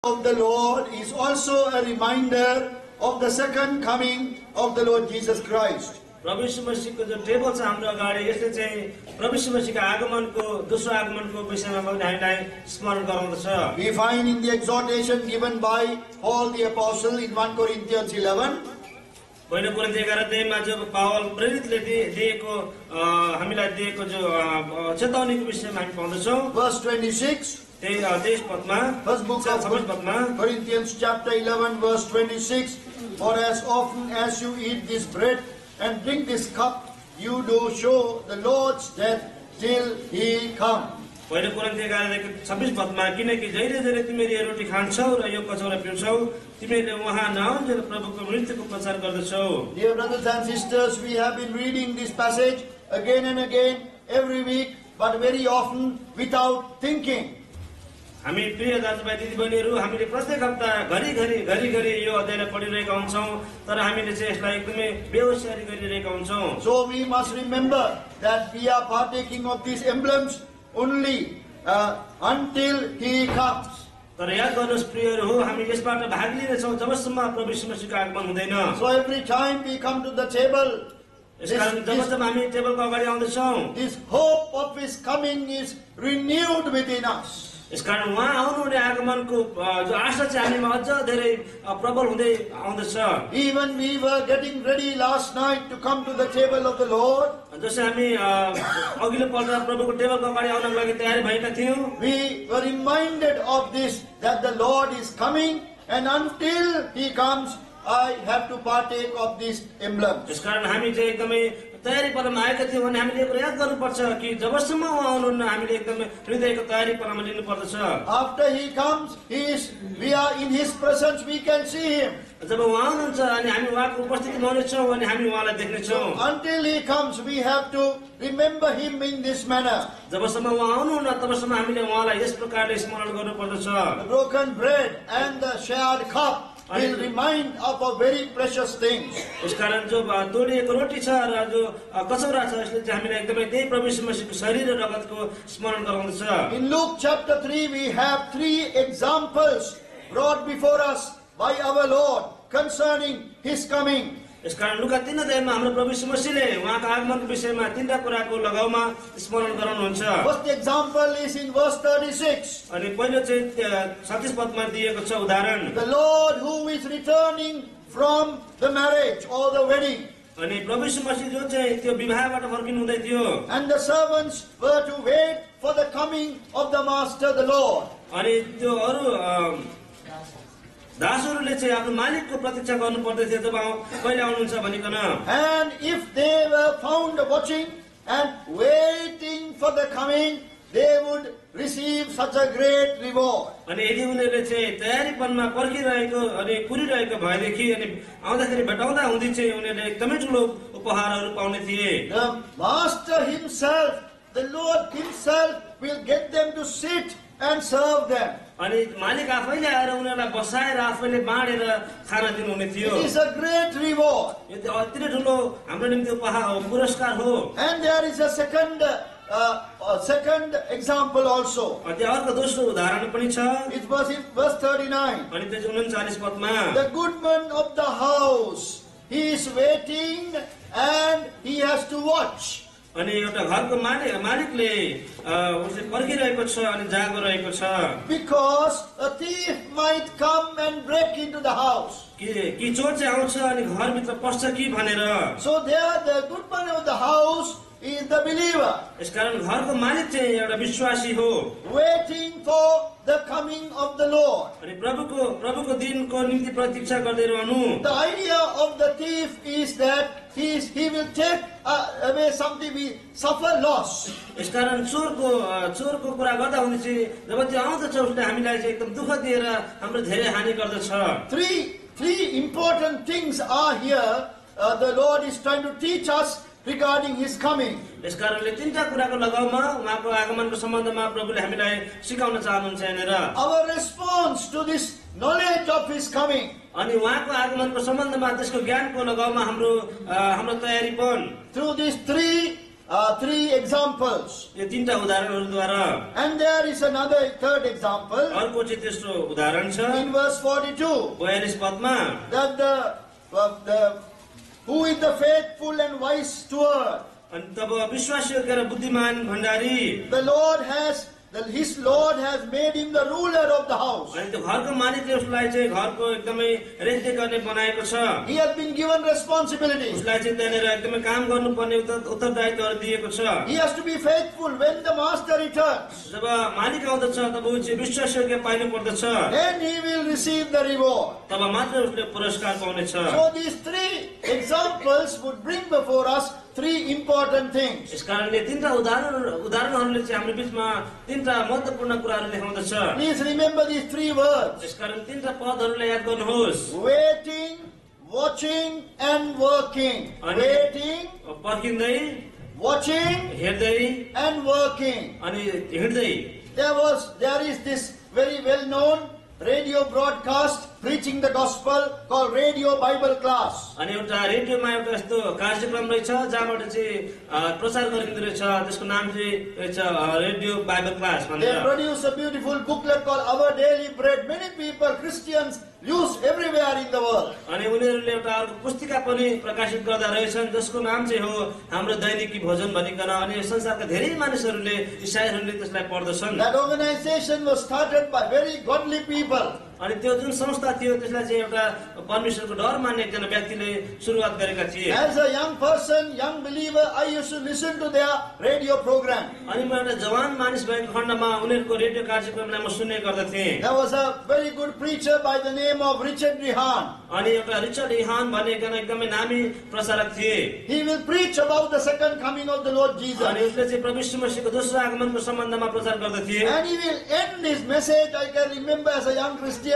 of the Lord is also a reminder of the second coming of the Lord Jesus Christ. प्रभु यीशु मसीहको जो table छ हाम्रो अगाडि यसले चाहिँ प्रभु यीशु मसीहको आगमनको दोस्रो आगमनको विषयमा पनि हामीलाई स्मरण गराउँदछ. We find in the exhortation given by Paul the Apostle in 1 Corinthians 11. पहिलो कोरिन्थी 11 अध्यायमा जो पावल प्रेरितले दिएको हामीलाई दिएको जो चेतावनीको विषयमा हामी पाउँदछौँ. Verse 26. First book of Corinthians chapter 11 verse 26. For as often as you eat this bread and drink this cup, you do show the Lord's death till He come. पहिलो कोरिन्थी 11:26 पदमा किनकि जहिले जहिले तिमीले यो रोटी खान्छौ र यो कचौरा पिउँछौ तिमीले उहाँ नआउन्जेल प्रभुको मृत्युको प्रचार गर्दछौ. Dear brothers and sisters, we have been reading this passage again and again every week, but very often without thinking. हामी प्रिय दाजुभाइ दिदीबहिनीहरू हामीले प्रत्येक हप्ता घरि यो अध्यायलाई पढिरहेका हुन्छौँ तर हामीले चाहिँ यसलाई एकदमै बेहोसियारी गरिरहेका हुन्छौँ. So we must remember that we are partaking of these emblems only until He comes. तर याद गर्नुहोस् प्रियहरू हो हामी यसबाट भाग लिनेछौँ जबसम्म प्रभु यीशु मसीहको आगमन हुँदैन. So every time we come to the table, यसकारण जब हामी टेबलको अगाडि आउँदछौँ this hope of His coming is renewed within us. यसकारण उहाँ आउनुहुने आगमनको जो आशा चाहिँ हामीमा अझ धेरै प्रबल हुँदै आउँदछ. Even we were getting ready last night to come to the table of the Lord. जसै हामी अघिल्लो पल्ट प्रभुको टेबलको अगाडि आउनको लागि तयारी भएका थियौँ. We were reminded of this, that the Lord is coming, and until He comes, I have to partake of this emblem. यसकारण हामी चाहिँ एकदमै तयारी परमा आएका थियौँ भने हामीले यो याद गर्नुपर्छ कि जबसम्म उहाँ आउनुहुन्न हामीले एकदमै हृदयको तयारी परमा लिनु पर्दछ. After He comes, we are in His presence, we can see Him. जब उहाँ आउनुहुन्छ अनि हामी उहाँको उपस्थितिमा हुनेछौँ अनि हामी उहाँलाई देख्नेछौँ. Until He comes, we have to remember Him in this manner. जबसम्म उहाँ आउनुहुन्न तबसम्म हामीले उहाँलाई यस प्रकारले स्मरण गर्नु पर्दछ. The broken bread and the shared cup will remind of a very precious things. यसकारण जो तोडिएको रोटी छ र जो कचौरा छ यसले चाहिँ हामीलाई एकदमै त्यही प्रभु यीशु मसीहको शरीर र रगतको स्मरण गराउँदछ. In Luke chapter 3 we have three examples brought before us by our Lord concerning His coming. यसकारण लुका 3 अध्यायमा हाम्रो प्रभु यीशु मसीहले उहाँको आगमनको विषयमा तीनटा कुराको लगाउमा स्मरण गराउनुहुन्छ. First example is in verse 36. अनि पहिलो चाहिँ 37 पदमा दिएको छ उदाहरण. The Lord who is returning from the marriage or the wedding. अनि प्रभु यीशु मसीह जो चाहिँ त्यो विवाहबाट फर्किनु हुँदै थियो. And the servants were to wait for the coming of the master, the Lord. अनि त्यो अरु दासहरूले चाहिँ आफ्नो मालिकको प्रतीक्षा गर्नु पर्दै थियो जब कहिले आउनुहुन्छ भनिकन. And if they were found watching and waiting for the coming, they would receive such a great reward. अनि यदि उनीहरूले चाहिँ तयारीपनमा पर्खिरहेको अनि कुरिरहेको भएदेखि अनि आउँदाखेरि भेटाउँदा हुँदै चाहिँ उनीहरूले एकदमै ठुलो उपहारहरू पाउने थिए. The master himself, the Lord himself will get them to sit and serve them. अनि मालिक आफैले आएर उनीहरूलाई बसाएर आफैले बाँडेर खाना दिनुहुने थियो. It is a great reward. यो अति नै ठुलो हाम्रो निम्ति उपहार पुरस्कार हो. And there is a second example also. त्यहाँ अर्को दोस्रो उदाहरण पनि छ. It was in verse 39. अनि त्यो 39 पदमा The goodman of the house, he is waiting and he has to watch. अनि एउटा घरको मालिकले उसले पर्खिरहेको छ अनि जागो रहेको छ. Because a thief might come and break into the house. कि चोर चाहिँ आउँछ अनि घरभित्र पस्छ कि भनेर. So there the goodman of the house is the believer. यसकारण घरको मालिक चाहिँ एउटा विश्वासी हो. Waiting for the coming of the Lord. अनि प्रभुको दिनको निम्ति प्रतीक्षा गर्दै रहनु. The idea of the thief is that he will take away something, we suffer loss. यसकारण चोरको कुरा गर्दा हुँदै चाहिँ जब त्यो आउँदछ उसले हामीलाई चाहिँ एकदम दुःख दिएर हाम्रो धेरै हानि गर्दछ. Three important things are here. The Lord is trying to teach us regarding His coming. यसकारणले तीनटा कुराको लगाउमा उहाँको आगमनको सम्बन्धमा प्रभुले हामीलाई सिकाउन चाहनुहुन्छ यहाँनिर. Our response to this knowledge of His coming. अनि उहाँको आगमनको सम्बन्धमा त्यसको ज्ञानको लगाउमा हाम्रो तयारीपन. Through these three three examples. यो तीनटा उदाहरणहरूद्वारा And there is another third example अर्को चाहिँ तेस्रो उदाहरण छ in verse 42. 42 पदमा That who is the faithful and wise steward? अनि तब विश्वास योग्य र बुद्धिमान Bhandari His Lord has made him the ruler of the house. अनि त्यो घरको मालिकले उसलाई चाहिँ घरको एकदमै रेखदेख गर्ने बनाएको छ He has been given responsibility. उसलाई चाहिँ त्यहाँनिर एकदमै काम गर्नुपर्ने उत्तरदायित्वहरू दिएको छ He has to be faithful when the master returns. जब मालिक आउँदछ तब ऊ चाहिँ विश्वास योग्य पाइनु पर्दछ Then he will receive the reward. तब मात्र उसले पुरस्कार पाउनेछ So these three examples would bring before us three important things. यसकारणले तीनटा उदाहरणहरूले चाहिँ हाम्रो बीचमा तीनटा महत्त्वपूर्ण कुराहरू देखाउँदछ Please remember these three words: यसकारण तीनटा पदहरूलाई याद गर्नुहोस् waiting, watching, and working. Waiting, पर्खिँदै watching, हेर्दै and working. अनि हिँड्दै There is this very well-known radio broadcast preaching the gospel called Radio Bible Class. अनि एउटा रेडियोमा एउटा यस्तो कार्यक्रम रहेछ जहाँबाट चाहिँ प्रचार गरिँदो रहेछ त्यसको नाम चाहिँ रहेछ रेडियो बाइबल क्लास They भनेर produce a beautiful booklet called Our Daily Bread. Many people, Christians, use everywhere in the world. अनि उनीहरूले एउटा अर्को पुस्तिका पनि प्रकाशित गर्दा रहेछन् जसको नाम चाहिँ हो हाम्रो दैनिकी भोजन भनिकन अनि संसारका धेरै मानिसहरूले इसाईहरूले त्यसलाई पढ्दछन् That organization was started by very godly people. अनि त्यो जुन संस्था थियो त्यसलाई चाहिँ एउटा परमेश्वरको डर मान्ने एकजना व्यक्तिले सुरुवात गरेका थिए As a young person, young believer, I used to listen to their radio program. अनि म एउटा जवान मानिस भएको खण्डमा उनीहरूको रेडियो कार्यक्रमलाई म सुन्ने गर्दथेँ There was a very good preacher by the name of Richard Rehan. अनि एउटा रिचर्ड इहान भन्ने एकजना एकदमै नामी प्रचारक थिए He will preach about the second coming of the Lord Jesus. अनि उसले चाहिँ प्रभु यीशु मसीहको दोस्रो आगमनको सम्बन्धमा प्रचार गर्दथे And he will end his message, I can remember as a young Christian,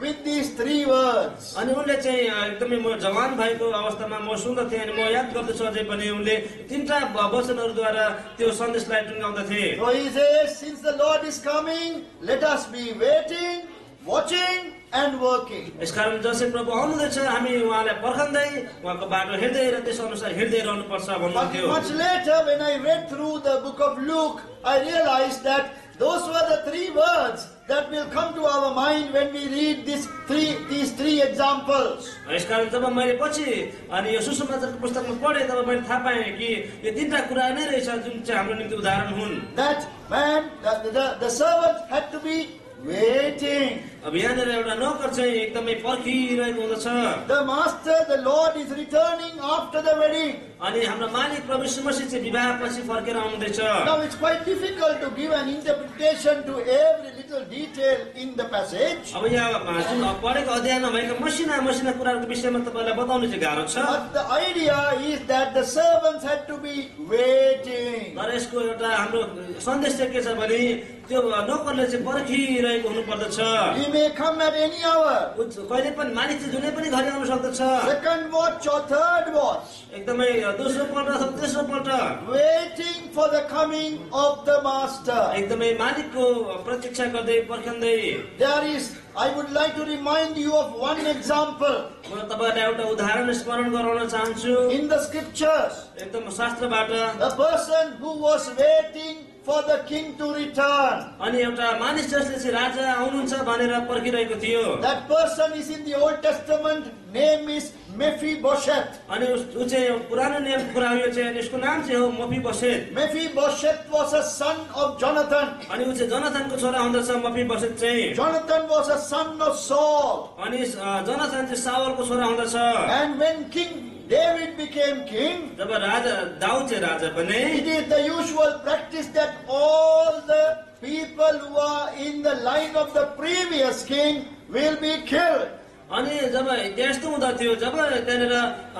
with these three words. अनि उनले चाहिँ एकदमै म जवान भएको अवस्थामा म सुन्दथे अनि म याद गर्दछु अझै पनि उनले तीनटा वचनहरूद्वारा त्यो सन्देशलाई टुङ्गाउँदथे So he says, since the Lord is coming, let us be waiting, watching, and working. यसकारण जसै प्रभु आउनुहुँदैछ हामी उहाँलाई पर्खँदै उहाँको बाटो हेर्दै र त्यस अनुसार हिँड्दै रहनुपर्छ But भन्नुहुन्थ्यो much later, when I read through the book of Luke, I realized that those were the three words that will come to our mind when we read these three examples. यसकारण जब मैले पछि अनि यो सुसमाचारको पुस्तकमा पढेँ तब मैले थाहा पाएँ कि यो तीनटा कुरा नै रहेछ जुन चाहिँ हाम्रो निम्ति उदाहरण हुन् That man, the servant had to be waiting. अब यहाँनिर एउटा नोकर चाहिँ एकदमै पर्खिरहेको हुँदछ The master, the Lord is returning after the wedding. अनि हाम्रो मालिक प्रभु यीशु मसीह चाहिँ विवाहपछि फर्केर आउँदैछ Now it's quite difficult to give an interpretation to every little detail in the passage. अब यहाँ जुन पढेको अध्ययनमा भएका मसिना कुराहरूको विषयमा तपाईँलाई बताउनु चाहिँ गाह्रो छ But the idea is that the servants had to be waiting. तर यसको एउटा हाम्रो सन्देश चाहिँ के छ भने त्यो नोकरले चाहिँ पर्खिरहेको हुनुपर्दछ He may come at any hour. कहिले पनि मालिक चाहिँ जुनै पनि घरि आउन सक्दछ Second watch or third watch. एकदमै दोस्रो पल्ट अथवा तेस्रो पल्ट Waiting for the coming of the master. एकदमै मालिकको प्रतीक्षा गर्दै पर्खँदै There is, I would like to remind you of one example म तपाईँलाई एउटा उदाहरण स्मरण गराउन चाहन्छु in the scriptures. एकदम शास्त्रबाट A person who was waiting for the king to return. अनि एउटा मानिस जसले चाहिँ राजा आउनुहुन्छ भनेर पर्खिरहेको थियो That person is in the Old Testament. Name is Mephibosheth. अनि ऊ चाहिँ पुरानो नियमको कुरा हो यो चाहिँ अनि यसको नाम चाहिँ हो मफीबोसेत Mephibosheth was a son of Jonathan. अनि ऊ चाहिँ जनथानको छोरा हुँदछ मफीबोसेत चाहिँ Jonathan was a son of Saul. अनि जनथान चाहिँ सावलको छोरा हुँदछ And when King David became king, जब राजा दाउद चाहिँ राजा बने it is the usual practice that all the people who are in the line of the previous king will be killed. अनि जब त्यस्तो हुँदथ्यो जब त्यहाँनिर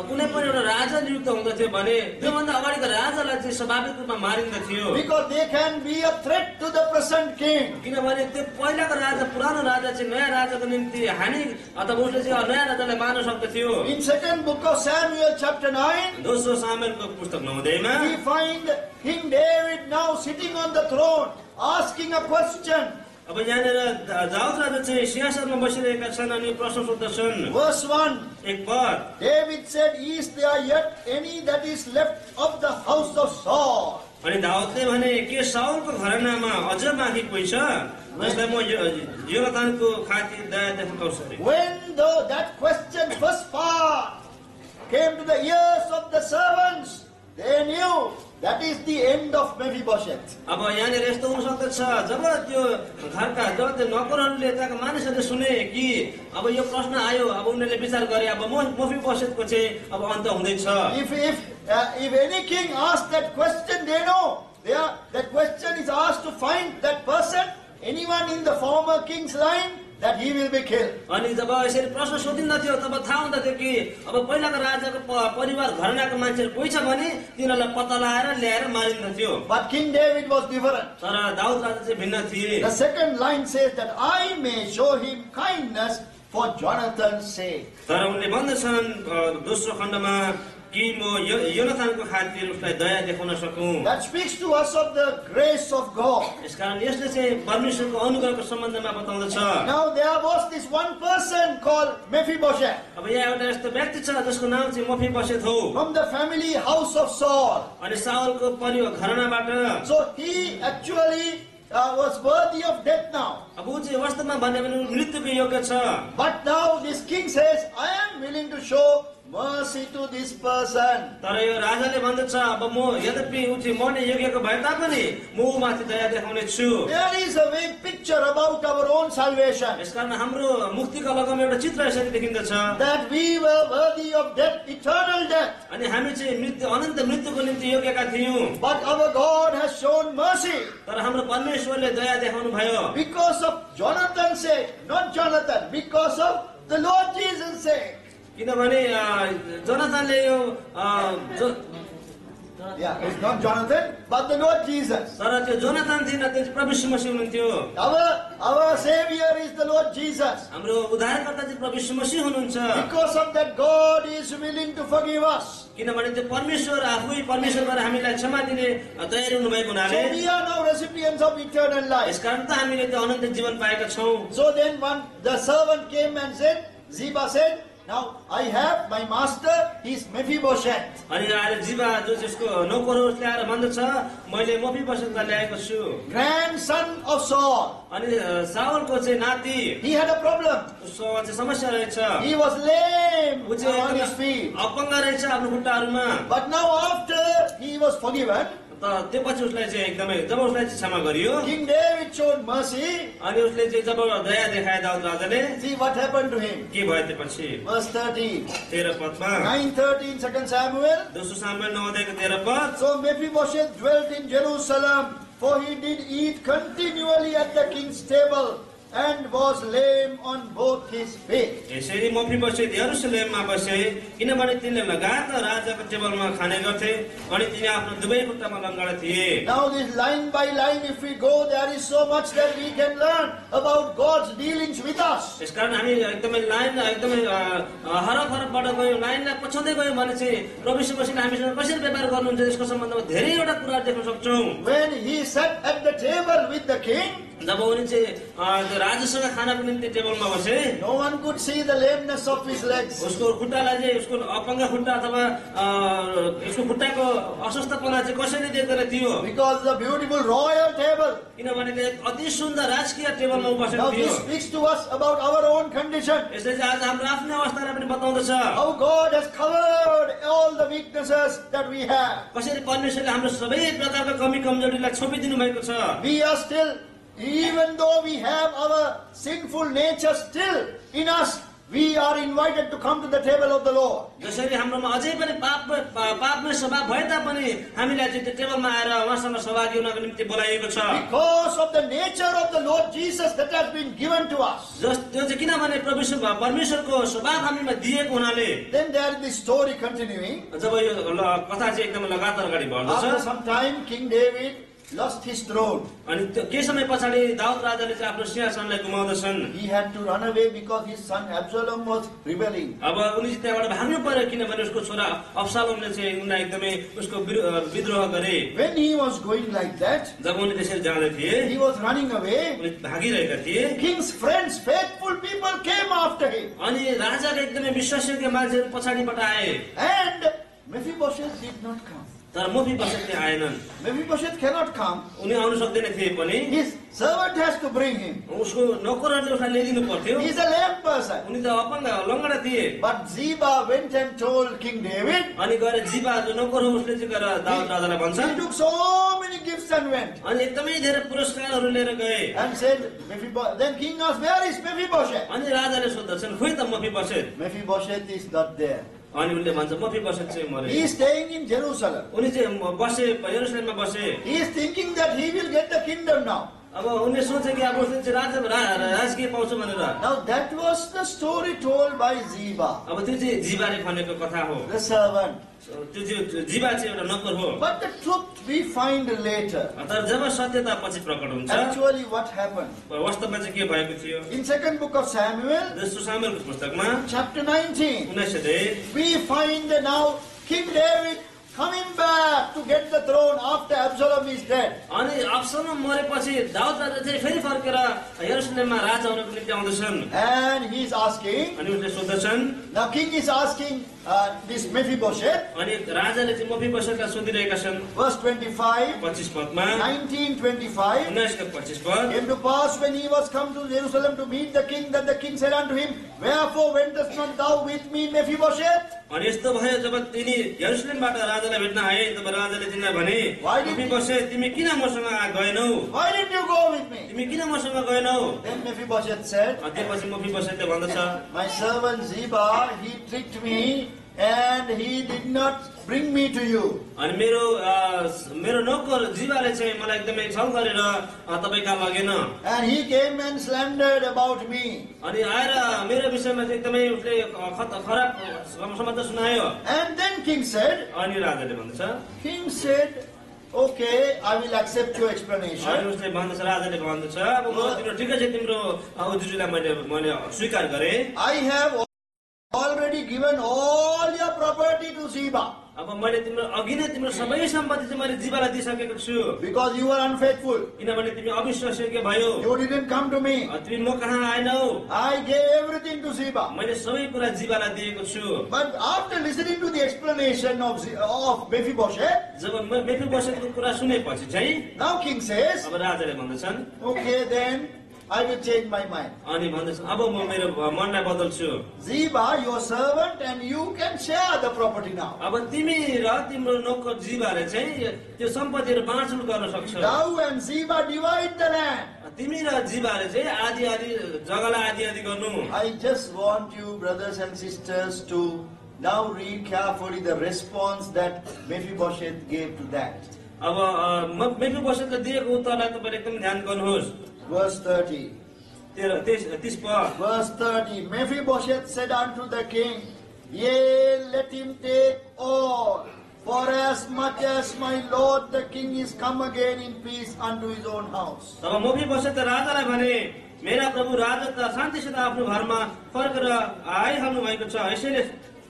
कुनै पनि एउटा राजा नियुक्त हुँदथ्यो भने त्योभन्दा अगाडिको राजालाई चाहिँ स्वाभाविक रूपमा मारिन्दथ्यो Because they can be a threat to the present king. किनभने त्यो पहिलाको राजा पुरानो राजा चाहिँ नयाँ राजाको निम्ति हानि अथवा उसले चाहिँ नयाँ राजालाई मार्न सक्दथ्यो In second book of Samuel chapter 9, दोस्रो सामुएलको पुस्तक 9 we find King David now sitting on the throne, asking a question. अब यहाँनिर दाउद राजा चाहिँ सिंहासनमा बसिरहेका छन् अनि प्रश्न सोध्दछन्। Verse 1. एक पद, David said, Is there yet any that is left of the house of Saul? अनि दाउदले भने के साउलको घरानामा अझ बाँकी कोही छ जसलाई म योनाथानको खातिर दया देखाउँछु। When that question first part came to the ears of the servants, they knew that is the end of Mephibosheth. अब यहाँनिर यस्तो हुन सक्दछ जब त्यो घरका जब त्यो नोकरहरूले त्यहाँका मानिसहरूले सुने कि अब यो प्रश्न आयो, अब उनीहरूले विचार गरे अब मफीबोशेतको चाहिँ अब अन्त हुँदैछ। If any king asks that question, they know that question is asked to find that person, anyone in the former king's line, that he will be killed. अनि जब यसरी प्रश्न सोधिन्थ्यो तब थाहा हुँदथ्यो कि अब पहिलाको राजाको परिवार घरानाको मान्छेहरू कोही छ भने तिनीहरूलाई पत्ता लगाएर ल्याएर मारिन्थ्यो। But King David was different. तर दाउद राजा चाहिँ भिन्न थिए। The second line says that I may show him kindness for Jonathan's sake. तर उनले भन्दछन् दोस्रो खण्डमा कि म योनाथानको खातिर उसलाई दया देखाउन सकूं। That speaks to us of the grace of God. यसकारण यसले चाहिँ परमेश्वरको अनुग्रहको सम्बन्धमा बताउँदछ। Now there was this one person called Mephibosheth अब यहाँ एउटा यस्तो व्यक्ति छ जसको नाम चाहिँ मफीबोशेत हो from the family house of Saul. अनि साउलको परिवार घरानाबाट। So he actually was worthy of death now. अब ऊ चाहिँ वास्तवमा भन्यो भने मृत्युको योग्य छ। But now this king says, I am willing to show mercy to this person. तर यो राजाले भन्दछ अब म यद्यपि ऊ चाहिँ मर्ने योग्यको भए तापनि म ऊमाथि दया देखाउने छु। There is a vague picture about our own salvation. यसकारण हाम्रो मुक्तिको लगमा एउटा चित्र यसरी देखिन्दछ That we were worthy of death, eternal death. अनि हामी चाहिँ मृत्यु अनन्त मृत्युको निम्ति योग्यका थियौं। But our God has shown mercy. तर हाम्रो परमेश्वरले दया देखाउनु भयो Because of Jonathan's sake, not Jonathan, because of the Lord Jesus' sake. किनभने जोनाथानले यो Yeah, it's not Jonathan, but the Lord Jesus. तर त्यो जोनाथान थिएन, त्यो प्रभु यीशु मसीह हुनुहुन्थ्यो। Our Savior is the Lord Jesus. हाम्रो उद्धारकर्ता चाहिँ प्रभु यीशु मसीह हुनुहुन्छ। Because of that, God is willing to forgive us. किनभने त्यो परमेश्वर आफै परमेश्वरबाट हामीलाई क्षमा दिने तयारी हुनुभएको हुनाले So we are now recipients of eternal life. यसकारण त हामीले त्यो अनन्त जीवन पाएका छौं। So then the servant came and said, Ziba said, now I have my master, he is Mephibosheth. अनि आएर जीवा जो त्यसको नौकर हो उसले आएर भन्दछ मैले मफीबोशेतलाई ल्याएको छु। Grandson of Saul. अनि साउलको चाहिँ नाति, He had a problem. उसको चाहिँ समस्या रहेछ। He was lame ऊ चाहिँ on his feet. अपङ्ग रहेछ आफ्नो खुट्टाहरूमा। But now after he was forgiven, त्यो पछि उसलाई चाहिँ एकदमै जब उसलाई चाहिँ क्षमा गरियो King David showed mercy. अनि उसले चाहिँ जब दया देखाए दाउद राजाले, See what happened to him. के भयो त्यसपछि Verse 13. 13 पदमा 9:13, 2 Samuel. दोस्रो सामुएल 9 अध्यायको 13 पद। So Mephibosheth dwelt in Jerusalem, for he did eat continually at the king's table, and was lame on both his feet. यसरी मफीबोशेत यरुशलेममा बसे किनभने तिनले लगातार राजाको टेबलमा खाने गर्थे अनि तिनी आफ्नो दुवै खुट्टामा लङ्गडा थिए। Now this line by line, if we go, there is so much that we can learn about God's dealings with us. यसकारण हामी एकदमै लाइन एकदमै हरक हरकबाट गयौँ, लाइनलाई पछाउँदै गयौँ भने चाहिँ प्रभु यीशु मसीहले हामीसँग कसरी व्यवहार गर्नुहुन्छ यसको सम्बन्धमा धेरैवटा कुराहरू देख्न सक्छौँ। When he sat at the table with the king, जब उनी चाहिँ राजासँग खानाको निम्ति टेबलमा बसे no one could see the lameness of his legs. उसको खुट्टालाई चाहिँ उसको अपङ्ग खुट्टा अथवा उसको खुट्टाको अस्वस्थपना चाहिँ कसैले देख्दैन थियो। Because the beautiful royal table. किनभने त्यो अति सुन्दर राजकीय टेबलमा उपस्थित Now थियो। this speaks to us about our own condition. यसले चाहिँ आज हाम्रो आफ्नै अवस्थालाई पनि बताउँदछ How God has covered all the weaknesses that we have. कसरी परमेश्वरले हाम्रो सबै प्रकारका कमी कमजोरीलाई छोपिदिनु भएको छ। We are still, even though we have our sinful nature still in us, we are invited to come to the table of the Lord. जसरी हाम्रोमा अझै पनि पापमय स्वभाव भए तापनि हामीलाई चाहिँ त्यो टेबलमा आएर उहाँसँग सहभागी हुनको निम्ति बोलाइएको छ। Because of the nature of the Lord Jesus that has been given to us. त्यो चाहिँ किनभने परमेश्वरको स्वभाव हामीमा दिएको हुनाले। Then there is this story continuing. जब यो कथा चाहिँ एकदमै लगातार अगाडि बढ्दछ After some time, King David lost his throne. अनि त्यो केही समय पछाडि दाउद राजाले चाहिँ आफ्नो सिंहासनलाई गुमाउँदछन्। He had to run away because his son Absalom was rebelling. अब उनी चाहिँ त्यहाँबाट भाग्नु पर्यो किनभने उसको छोरा अब्सालोमले चाहिँ उनलाई एकदमै उसको विद्रोह गरे। When he was going like that, जब उनी त्यसरी जाँदै थिए he was running away. उनी भागिरहेका थिए। King's friends, faithful people came after him. अनि राजाले एकदमै विश्वासयोग्य मान्छेहरू पछाडिबाट आए And Mephibosheth did not come. तर मफीबोसेत चाहिँ आएनन्। Mephibosheth cannot come. उनी आउन सक्दैन थिए पनि His servant has to bring him. उसको नोकरहरूले उसलाई ल्याइदिनु पर्थ्यो। He is a lame person. उनी त अपङ्ग लङ्गडा थिए। But Ziba went and told King David. अनि गएर जिबा जो नोकर हो उसले चाहिँ गएर दाउद राजालाई भन्छ। He took so many gifts and went. अनि एकदमै धेरै पुरस्कारहरू लिएर गए। And said, then king asked, where is Mephibosheth? अनि राजाले सोध्दछन् खोइ त मफीबोसेत। Mephibosheth is not there. अनि उनले भन्छ मफीबोसेत चाहिँ मरे। He is staying in Jerusalem. उनी चाहिँ बसे यरुशलेममा बसे। He is thinking that he will get the kingdom now. अब उनले सोचे कि अब उसले चाहिँ राजकीय पाउँछ भनेर। Now that was the story told by Ziba, अब त्यो चाहिँ जिबाले भनेको कथा हो। the servant. त्यो चाहिँ जिबा चाहिँ एउटा नोकर हो। But the truth we find later. तर जब सत्यता पछि प्रकट हुन्छ Actually what happened? वास्तवमा चाहिँ के भएको थियो? In second book of Samuel, दोस्रो सामुएलको पुस्तकमा chapter 19, 19 अध्याय we find now King David coming back to get the throne after Absalom is dead. अनि अब्सलोम मरेपछि दाउद राजा चाहिँ फेरि फर्केर यरुशलेममा राजा हुनको निम्ति आउँदछन्। And he is asking, अनि उसले सोध्दछन्। now king is asking this Mephibosheth, अनि राजाले चाहिँ मफीबोसेतलाई सोधिरहेका छन्। verse 25, 25 पदमा 19:25. 19:25 पद। Came to pass when he was come to Jerusalem to meet the king, that the king said unto him, wherefore wentest not thou with me, Mephibosheth? अनि यस्तो भयो जब तिनी यरुशलेमबाट राजालाई भेट्न आए तब राजाले तिनलाई भने मफीबोसेत तिमी किन मसँग गएनौ? Why did you go with me? तिमी किन मसँग गएनौ? Then Mephibosheth said, त्यसपछि मफीबोसेतले भन्दछ my servant Ziba, he tricked me and he did not bring me to you. अनि मेरो नोकर जिबाले चाहिँ मलाई एकदमै छल गरेर तपाईका लगेन। And he came and slandered about me. अनि आएर मेरो विषयमा चाहिँ एकदमै उसले खराब समाचार सुनायो। And then king said, अनि राजाले भन्दछ king said, okay, I will accept your अनि explanation. उसले भन्दछ राजाले भन्दछ अब म तिम्रो ठिकै छ तिम्रो उजुरीलाई मैले स्वीकार गरेँ। I have already given all your property to Ziba. अब मैले तिम्रो अघि नै तिम्रो सबै सम्पत्ति चाहिँ मैले जिबालाई दिइसकेको छु। Because you were unfaithful. किनभने तिमी अविश्वासयोग्य भयो। You didn't come to me. तिमी म कहाँ आएनौ? I gave everything to Ziba. मैले सबै कुरा जिबालाई दिएको छु। But after listening to the explanation of Mephibosheth, जब मेफीबोसेतको कुरा सुनेपछि चाहिँ now king says, अब राजाले भन्दछन् okay, then I will change my mind. अनि भन्दछन् अब म मेरो मनलाई बदल्छु। Ziba, your servant, and you can share the property now. अब तिमी र तिम्रो नोकर जिबाले चाहिँ त्यो सम्पत्तिहरू बाँडचुँड गर्न सक्छौ। Thou and Ziba divide the land. तिमी र जिबाले चाहिँ आधी आधी जग्गालाई आधी आधी गर्नु। I just want you, brothers and sisters, to now read carefully the response that Mephibosheth gave to that. अब मेफीबोसेतले दिएको उत्तरलाई तपाईले एकदम ध्यान गर्नुहोस्। Verse 30. 30 पद। Verse 30. Mephibosheth said unto the king, Yea, let him take all, for as much as my lord the king is come again in peace unto his own house. तब मेफीबोसेतले राजालाई भने मेरा प्रभु राजा त शान्तिसित आफ्नो घरमा फर्केर आइहाल्नु भएको छ,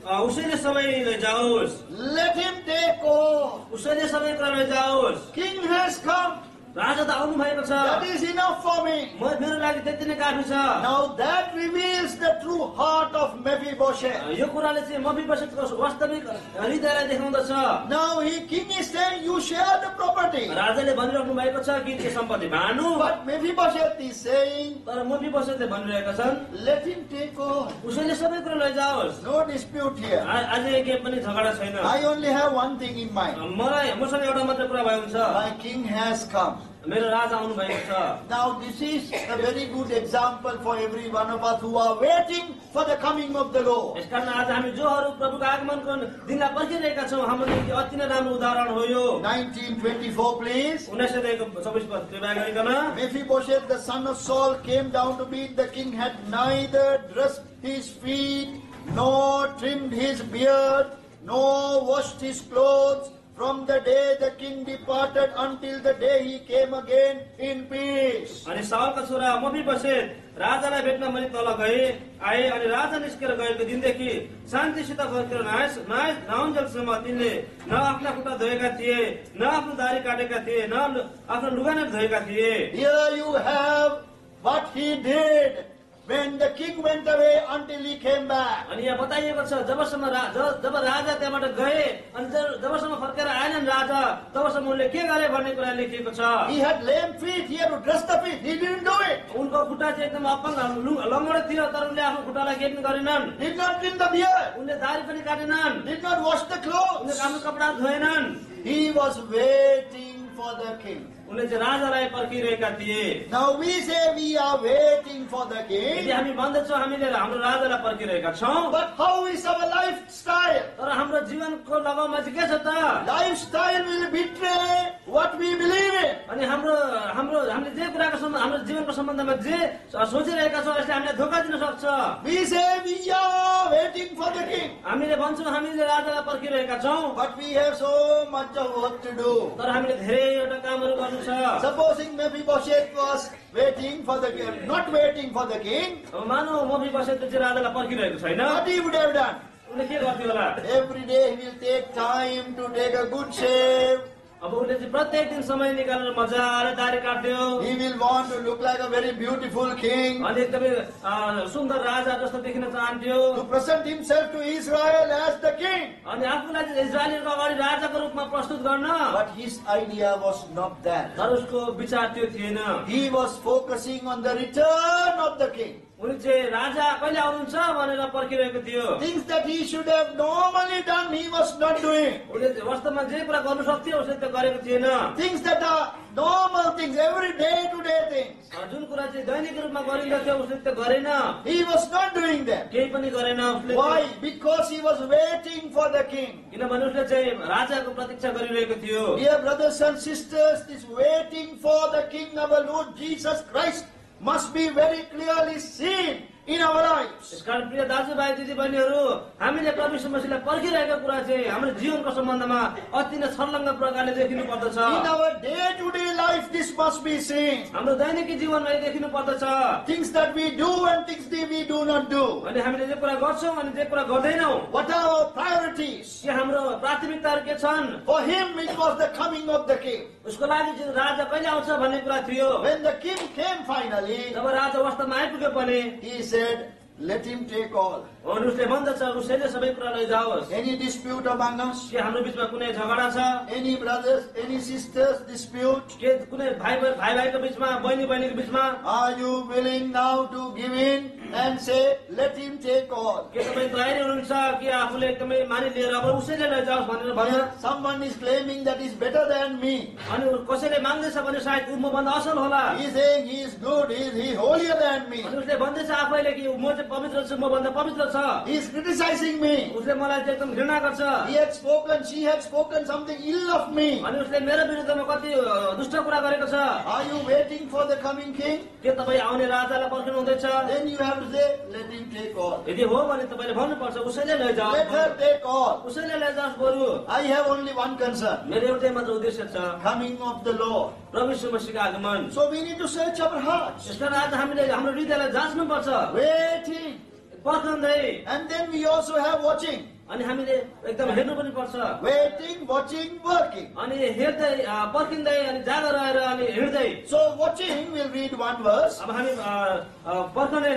उसैले सबै लैजाओस्। Let him take all. उसैले सबै कुरा लैजाओस्। King has come. राजा त आउनु भएको छ। That is enough for me. मेरो लागि त्यति नै काफी छ। Now that reveals the true heart of Mephibosheth. यो कुराले चाहिँ मफीबोसेतको वास्तविक हृदयलाई देखाउँदछ। Now king is saying, you share the property. राजाले भनिराख्नु भएको छ कि त्यो सम्पत्ति बाँड्नु। But Mephibosheth is saying, तर मफीबोसेतले भनिरहेका छन् let him take all. उसैले सबै कुरा लैजाओस्। No dispute here. आज केही पनि झगडा छैन। I only have one thing in mind. मसँग एउटा मात्र कुरा भएको छ। My king has come. मेरो राजा आउनु भएको छ। Now this is a very good example for every one of us who are waiting for the coming of the Lord. यसकारण आज हामी जोहरू प्रभुको आगमनको दिनलाई पर्खिरहेका छौँ हाम्रो निम्ति अति नै राम्रो उदाहरण हो यो। 19:24 please. 19:26 पद कृपया गरिकन। Mephibosheth the son of Saul came down to meet the king, had neither dressed his feet, nor trimmed his beard, nor washed his clothes, from the day the king departed until the day he came again in peace. अनि साउलका छोरा मफीबोसेत राजालाई भेट्न मैले तल आए अनि राजा निस्केर गएको दिनदेखि शान्तिसित फर्केर नआउन्जेलसम्म तिनले न आफ्ना खुट्टा धोएका थिए, न आफ्नो दाढी काटेका थिए, न आफ्नो लुगा नै धोएका थिए। Here you have what he did when the king went away until he came back. अनि यहाँ बताइएको छ जबसम्म जब राजा त्यहाँबाट गए अनि जबसम्म फर्केर आएनन् राजा तबसम्म उनले के गरे भन्ने कुरा लेखिएको छ। He had lame feet, he had to dress the feet, he didn't do it. उनको खुट्टा चाहिँ एकदम लङ्गडे थियो तर उनले आफ्नो खुट्टालाई केही पनि गरेनन्। Did not trim the beard, उनले दाढी पनि काटेनन्, did not wash the उनले clothes. आफ्नो कपडा धोएनन्। He was waiting for the king. उनले चाहिँ राजालाई पर्खिरहेका थिए। Now we say we are waiting for the यदि king, हामी भन्दछौँ हामीले हाम्रो राजालाई पर्खिरहेका छौँ, but how is our lifestyle? तर हाम्रो जीवनको लगाउमा चाहिँ के छ त? Lifestyle will betray what we believe in. अनि हामीले जे कुराको हाम्रो जीवनको सम्बन्धमा जे सोचिरहेका छौँ यसले हामीलाई धोका दिन सक्छ। We say we are waiting for the king, हामीले भन्छौँ हामीले राजालाई पर्खिरहेका छौँ, but we have so much of work to do. तर हामीले धेरैवटा कामहरू गर्नु छ। Supposing Mephibosheth was waiting for the king, not waiting for the king, अब मानव मफीबोसेतले चाहिँ राजालाई पर्खिरहेको छैन, what he would have done? उसले के गर्थ्यो होला? Every day he will take time to take a good shave. अब उसले चाहिँ प्रत्येक दिन समय निकालेर मजाले दाढी काट्थ्यो, He will want to look like a very beautiful king, अनि एकदमै सुन्दर राजा जस्तो देखिन चाहन्थ्यो, to present himself to Israel as the king. अनि आफूलाई चाहिँ इजरायलीहरूको अगाडि राजाको रूपमा प्रस्तुत गर्न। But his idea was not that. तर उसको विचार त्यो थिएन। He was focusing on the return of the king. उनी चाहिँ राजा कहिले आउनुहुन्छ भनेर पर्खिरहेको थियो। Things that he should have normally done, he was not doing. उसले वास्तवमा जे कुरा गर्नु सक्थ्यो उसले त्यो गरेको थिएन। Things that are normal things, every day to day things. जुन कुरा चाहिँ दैनिक रूपमा गरिन्थ्यो उसले त्यो गरेन, He was not doing that. केही पनि गरेन उसले। Why? Because he was waiting for the king. किनभने उसले चाहिँ राजाको प्रतीक्षा गरिरहेको थियो। Dear brothers and sisters, this waiting for the king, our Lord Jesus Christ, must be very clearly seen in our lives. यसकारण प्रिय दाजुभाइ दिदीबहिनीहरू, हामीले प्रभु यीशु मसीहलाई पर्खिरहेको कुरा चाहिँ हाम्रो जीवनको सम्बन्धमा अति नै छर्लङ्ग प्रकारले देखिनु पर्दछ। In our day-to-day life, this must be seen. हाम्रो दैनिकी जीवनमा यो देखिनु पर्दछ। Things that we do and things that we do not do. अनि हामीले जे कुरा गर्छौँ अनि जे कुरा गर्दैनौँ, What are our priorities? के हाम्रो प्राथमिकताहरू के छन्? For him, it was the coming of the king. उसको लागि चाहिँ राजा कहिले आउँछ भन्ने कुरा थियो। When the king came finally, जब राजा वास्तवमा आइपुग्यो पनि he said, let him take all. अनि उसले भन्दछ उसैले सबै कुरा लैजाओस्। Any dispute among us? के हाम्रो बिचमा कुनै झगडा छ? Any brothers, any sisters dispute? के कुनै भाइको बिचमा, बहिनीको बिचमा? Are you willing now to give in and say, let him take all? के तपाईँ तयारी हुनुहुन्छ कि आफूले एकदमै मानिलिएर अब उसैले लैजाओस् भनेर भन्न? Here, someone is claiming that he's better than me. अनि कसैले माग्दैछ भने सायद ऊ मभन्दा असल होला। He's saying he is good, he is holier than me. अनि उसले भन्दैछ आफैले कि म चाहिँ पवित्र छु, मभन्दा पवित्र छ। He is criticizing me. उसले मलाई चाहिँ एकदम घृणा गर्छ। He had spoken, she had spoken something ill of me. अनि उसले मेरो विरुद्धमा कति दुष्ट कुरा गरेको छ। Are you waiting for the coming king? के तपाईँ आउने राजालाई पर्खिनु हुँदैछ? Then you have to say, let him take all. यदि हो भने तपाईँले भन्नुपर्छ उसैले Let लैजाओस्, her take all. उसैले लैजाओस् बरु। I have only one concern, मेरो एउटै मात्र उद्देश्य छ, coming of the Lord. प्रभु यीशु मसीहको आगमन। So we need to search our hearts. यसकारण आज हामीले हाम्रो हृदयलाई जाँच्नुपर्छ, Waiting. पर्खँदै। And then we also have watching. अनि हामीले एकदम हेर्नु पनि पर्छ। Waiting, watching, working. अनि हेर्दै पर्खिँदै अनि जागा रहेर अनि हिँड्दै। So watching, we'll read one verse. अब हामी पर्खने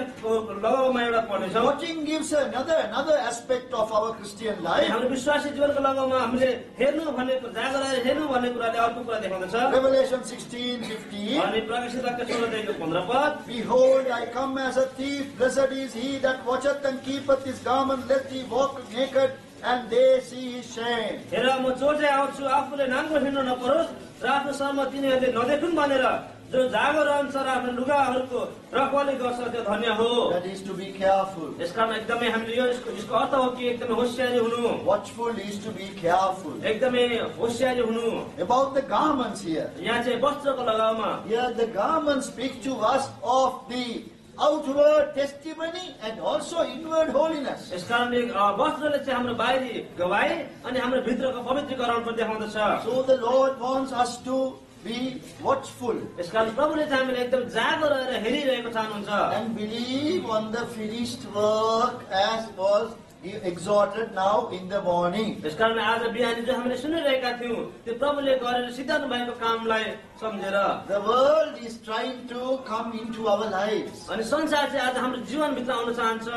लगाउमा एउटा पढ्नेछौँ। Watching gives another aspect of our Christian life. हाम्रो विश्वासी जीवनको लगाउमा हामीले हेर्नु भन्ने जागा रहेर हेर्नु भन्ने कुराले अर्को कुरा देखाउँदछ। Revelation 16:15. अनि प्रकाशित वाक्य 16:15 पद। Behold, I come as a thief. Blessed is he that watcheth and keepeth his garment, lest he walk naked, and they see his shame. हेर म जो चाहिँ आउँछु आफूले नाङ्गो हिँड्नु नपरोस् र आफ्नो शर्म तिनीहरूले नदेखुन् भनेर जो जागो रहन्छ र आफ्नो लुगाहरूको रखवाली गर्छ त्यो धन्य हो। That is to be careful. यसकारण एकदमै हामीले यसको अर्थ हो कि एकदमै होशियारी हुनु। Watchful is to be careful. एकदमै होशियारी हुनु। About the garments here. यहाँ चाहिँ वस्त्रको लगाउमा Here the garment speaks to us of the outward testimony and also inward holiness. यसकारणले वस्त्रले चाहिँ हाम्रो बाहिरी गवाई अनि हाम्रो भित्रको पवित्रीकरण पनि देखाउँदछ। So the Lord wants us to be watchful यसकारण प्रभुले चाहिँ हामीलाई एकदम जागो रहेर हेरिरहेको चाहनुहुन्छ and believe on the finished work as was exhorted now in the morning. यसकारण आज बिहानी जो हामीले सुनिरहेका थियौं त्यो प्रभुले गरेर सिद्धाउनु भएको कामलाई सम्झेर The world is trying to come into our lives, अनि संसार चाहिँ आज हाम्रो जीवनभित्र आउन चाहन्छ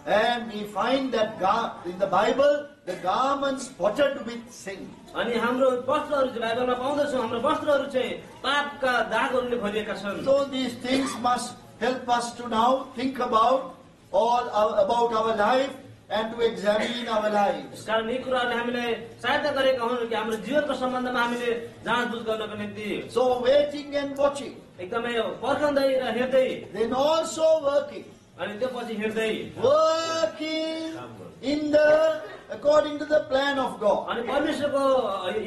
and we find that in the Bible the garments spotted with sin. अनि हाम्रो वस्त्रहरू चाहिँ बाइबलमा पाउँदछौँ हाम्रो वस्त्रहरू चाहिँ पापका दागहरूले भरिएका छन्। So these things must help us to now think about about our life and to examine our lives. यसकारण यी कुराहरूले हामीलाई सहायता गरेका हुन् कि हाम्रो जीवनको सम्बन्धमा हामीले जाँचबुझ गर्नको निम्ति So waiting and watching, एकदमै पर्खँदै र हेर्दै then also working. अनि त्यो पछि हिँड्दै Working according to the plan of God. अनि परमेश्वरको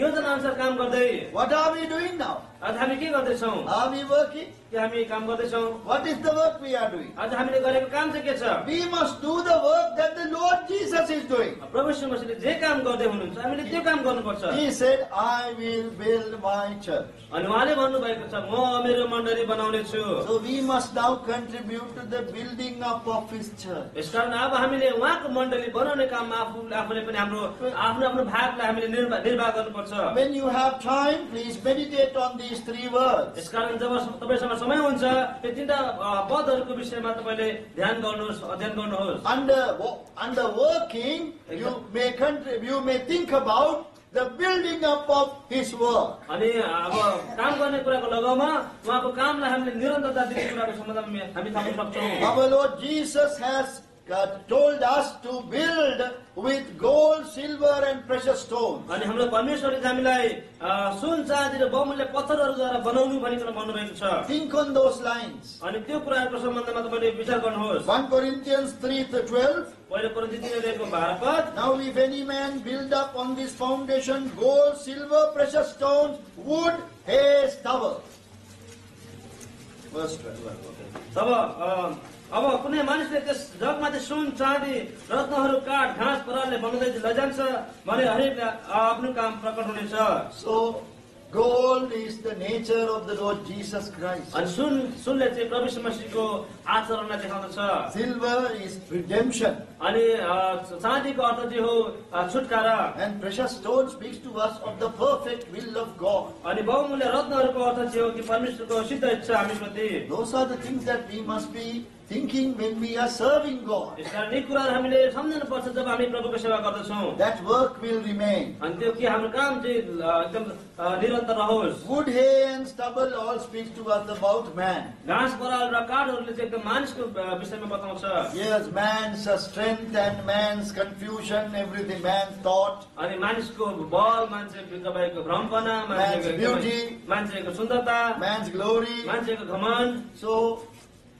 योजना अनुसार काम गर्दै What are we doing now? आज हामी के गर्दैछौँ? Are we working? के हामी काम गर्दैछौँ? What is the work we are doing? आज हामीले गरेको काम चाहिँ के छ? We must do the work that the Lord Jesus is doing. प्रभु यीशु मसीहले जे काम गर्दै हुनुहुन्छ हामीले त्यो काम गर्नुपर्छ। He said, I will build my church. अनि उहाँले भन्नुभएको छ म मेरो मण्डली बनाउने छु। So we must now contribute to the building up of His church. यसकारण अब हामीले उहाँको मण्डली बनाउने काममा आफूले पनि हाम्रो आफ्नो आफ्नो भागलाई हामीले निर्वाह गर्नुपर्छ। When you have time, please meditate on these three words. यसकारण जब तपाईसँग समय हुन्छ त्यो तीनटा पदहरूको विषयमा तपाईले ध्यान गर्नुहोस्, अध्ययन गर्नुहोस्। Under working, you may think about the building up of His work. अनि अब काम गर्ने कुराको लगाउमा उहाँको कामलाई हामीले निरन्तरता दिने कुराको सम्बन्धमा हामी थाहा सक्छौँ। Our Lord Jesus has told us to build with gold, silver and precious stones. अनि हाम्रो परमेश्वरले हामीलाई सुन चाँदी र बहुमूल्य पत्थरहरूद्वारा बनाउनु भनिकन भन्नुभएको छ। Think on those lines. अनि त्यो कुराहरूको सम्बन्धमा तपाईले विचार गर्नुहोस्। 1 Corinthians 3:12. पहिलो कोरिन्थी 3:12 पद। Now if any man build up on this foundation gold, silver, precious stones, wood, hay, stubble. Verse 12. अब कुनै मानिसले त्यस जगमाथि सुन चाँदी रत्नहरू काठ घाँस परालले बनाउँदै लैजान्छ भने हरेकले आफ्नो काम प्रकट हुनेछ। So gold is the nature of the Lord Jesus Christ. अनि सुनले चाहिँ प्रभु यीशु मसीहको आचरणलाई देखाउँदछ। Silver is redemption. अनि चाँदीको अर्थ चाहिँ हो छुटकारा। And precious stone speaks to us of the perfect will of God. अनि बहुमूल्य रत्नहरूको अर्थ चाहिँ हो कि परमेश्वरको सिद्ध इच्छा हामीप्रति। Those are the things that we must be thinking when we are serving God. यसकारण यी कुराहरू हामीले सम्झनु पर्छ जब हामी प्रभुको सेवा गर्दछौँ। That work will remain. अनि त्यो कि हाम्रो काम चाहिँ एकदम निरन्तर रहोस्। Wood, hay and stubble all speaks to us about man. घाँस पराल र काठहरूले चाहिँ एकदम मानिसको विषयमा बताउँछ। Yes, man's strength and man's confusion, everything, man's thought. अनि मानिसको बल, मान्छेभित्र भएको भ्रमपना, मान्छेको सुन्दरता, man's glory, मान्छेको घमण्ड। So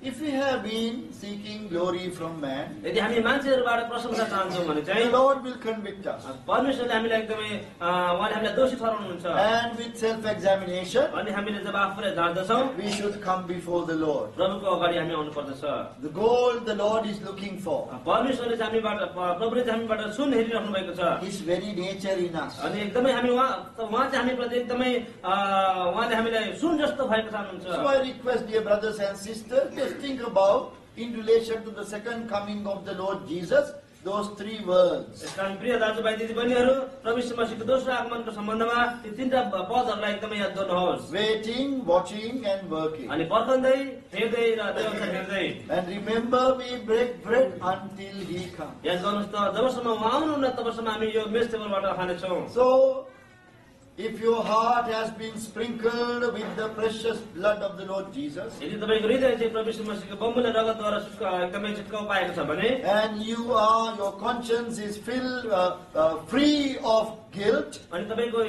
if we have been seeking glory from man, यदि हामी मान्छेहरूबाट प्रशंसा चाहन्छौँ भने चाहिँ the Lord will convict us. परमेश्वरले हामीलाई एकदमै उहाँले हामीलाई दोषी ठहराउनुहुन्छ। And with self-examination, अनि हामीले जब आफूलाई जाँच्दछौँ we should come before the Lord. प्रभुको अगाडि हामी आउनु पर्दछ। The goal the Lord is looking for, परमेश्वरले चाहिँ प्रभुले चाहिँ हामीबाट सुन हेरिराख्नु भएको छ। His very nature in us. अनि एकदमै हामी उहाँ चाहिँ हामीप्रति एकदमै उहाँले हामीलाई सुन जस्तो भएको चाहनुहुन्छ। So I request, dear brothers and sisters, just think about in relation to the second coming of the Lord Jesus, those three words. यसकारण प्रिय दाजुभाइ दिदीबहिनीहरू प्रभु यीशु मसीहको दोस्रो आगमनको सम्बन्धमा ती तीनटा पदहरूलाई एकदमै याद गर्नुहोस्। Waiting, watching and working. अनि पर्खँदै हेर्दै र त्यो अनुसार हेर्दै। And remember, we break bread until He comes. याद गर्नुहोस् त जबसम्म उहाँ आउनुहुन्न तबसम्म हामी यो mess टेबलबाट खानेछौँ। So, if your heart has been sprinkled with the precious blood of the Lord Jesus, यदि तपाईको हृदय चाहिँ प्रभु यीशु मसीहको बहुमूल्य रगतद्वारा एकदमै छुटकाउ पाएको छ भने, and your conscience is filled free of guilt, अनि तपाईको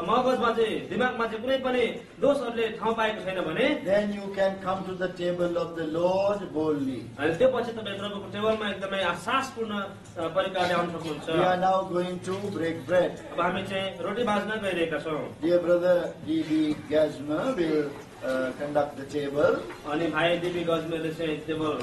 मगजमा चाहिँ दिमागमा चाहिँ कुनै पनि दोषहरूले ठाउँ पाएको छैन भने, then you can come to the table of the Lord boldly. अनि त्यो पछि तपाईँ प्रभुको टेबलमा एकदमै आशासपूर्ण परिकारले आउन सक्नुहुन्छ। We are now going to break bread. अब हामी चाहिँ रोटी भाज्न गइरहेका छौँ। Dear brother D.B. Gasmer will conduct the table. अनि भाइ दिवी गजमेरले चाहिँ टेबल